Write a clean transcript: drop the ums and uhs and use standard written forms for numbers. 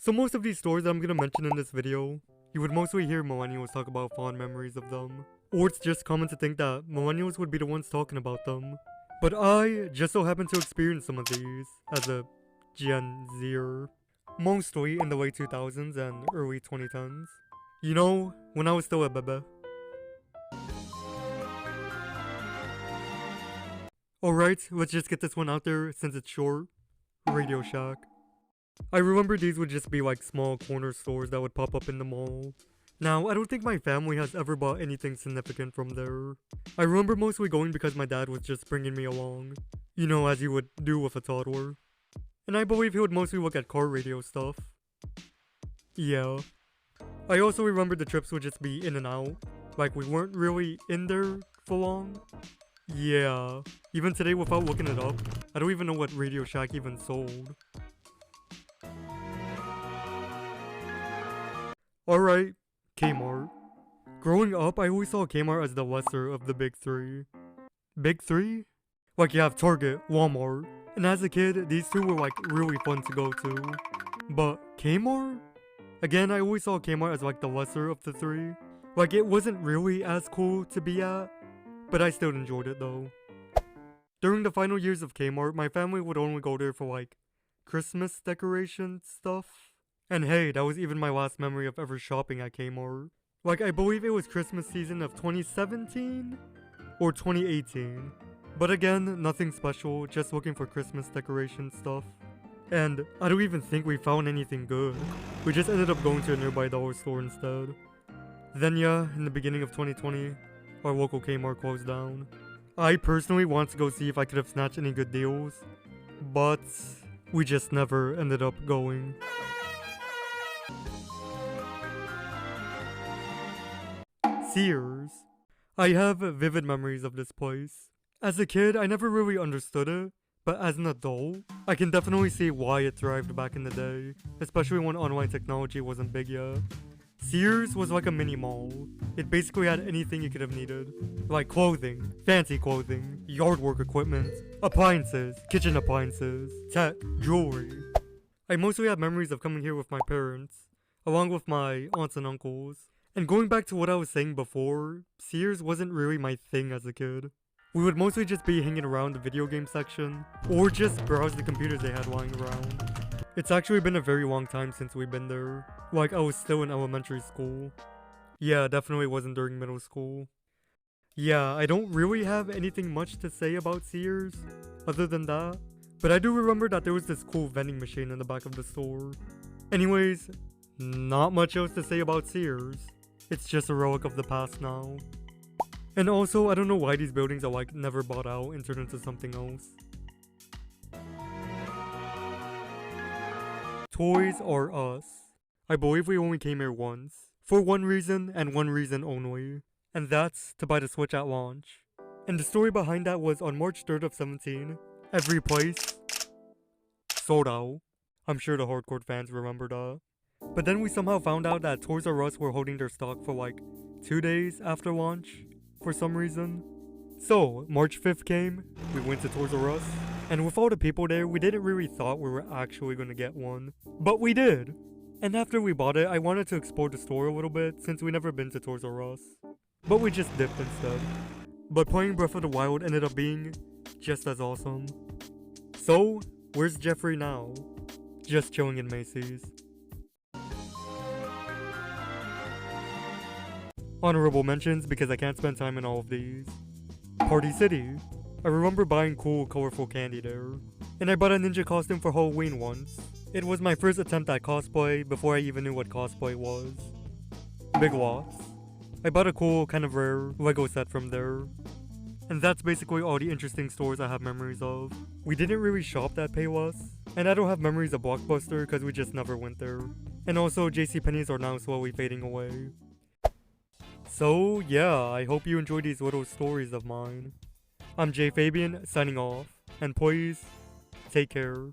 So most of these stores that I'm gonna mention in this video, you would mostly hear millennials talk about fond memories of them. Or it's just common to think that millennials would be the ones talking about them. But I just so happen to experience some of these as a Gen Zer. Mostly in the late 2000s and early 2010s. You know, when I was still a bebe. Alright, let's just get this one out there since it's short. Radio Shack. I remember these would just be like small corner stores that would pop up in the mall. Now, I don't think my family has ever bought anything significant from there. I remember mostly going because my dad was just bringing me along. You know, as you would do with a toddler. And I believe he would mostly look at car radio stuff. Yeah. I also remember the trips would just be in and out. Like we weren't really in there for long. Yeah. Even today without looking it up, I don't even know what Radio Shack even sold. Alright, Kmart. Growing up, I always saw Kmart as the lesser of the big three. Big three? Like you have Target, Walmart, and as a kid, these two were like really fun to go to. But Kmart? Again, I always saw Kmart as like the lesser of the three. Like it wasn't really as cool to be at, but I still enjoyed it though. During the final years of Kmart, my family would only go there for like Christmas decoration stuff. And hey, that was even my last memory of ever shopping at Kmart. Like I believe it was Christmas season of 2017 or 2018. But again, nothing special, just looking for Christmas decoration stuff. And I don't even think we found anything good. We just ended up going to a nearby dollar store instead. Then yeah, in the beginning of 2020, our local Kmart closed down. I personally wanted to go see if I could have snatched any good deals, but we just never ended up going. Sears. I have vivid memories of this place. As a kid, I never really understood it, but as an adult, I can definitely see why it thrived back in the day, especially when online technology wasn't big yet. Sears was like a mini mall. It basically had anything you could have needed. Like clothing, fancy clothing, yard work equipment, appliances, kitchen appliances, tech, jewelry. I mostly have memories of coming here with my parents, along with my aunts and uncles. And going back to what I was saying before, Sears wasn't really my thing as a kid. We would mostly just be hanging around the video game section, or just browse the computers they had lying around. It's actually been a very long time since we've been there. Like I was still in elementary school. Yeah, definitely wasn't during middle school. Yeah, I don't really have anything much to say about Sears, other than that. But I do remember that there was this cool vending machine in the back of the store. Anyways, not much else to say about Sears. It's just a relic of the past now. And also, I don't know why these buildings are like never bought out and turned into something else. Toys R Us. I believe we only came here once. For one reason and one reason only. And that's to buy the Switch at launch. And the story behind that was on March 3rd of 17, every place sold out. I'm sure the hardcore fans remember that. But then we somehow found out that Toys R Us were holding their stock for like 2 days after launch. For some reason. So, March 5th came, we went to Toys R Us, and with all the people there, we didn't really thought we were actually gonna get one. But we did! And after we bought it, I wanted to explore the store a little bit, since we never been to Toys R Us. But we just dipped instead. But playing Breath of the Wild ended up being just as awesome. So, where's Jeffrey now? Just chilling in Macy's. Honorable mentions because I can't spend time in all of these. Party City. I remember buying cool, colorful candy there. And I bought a ninja costume for Halloween once. It was my first attempt at cosplay before I even knew what cosplay was. Big Lots. I bought a cool, kind of rare Lego set from there. And that's basically all the interesting stores I have memories of. We didn't really shop at Payless, and I don't have memories of Blockbuster because we just never went there. And also, JCPenney's are now slowly fading away. So yeah, I hope you enjoyed these little stories of mine. I'm Jay Fabian, signing off, and please, take care.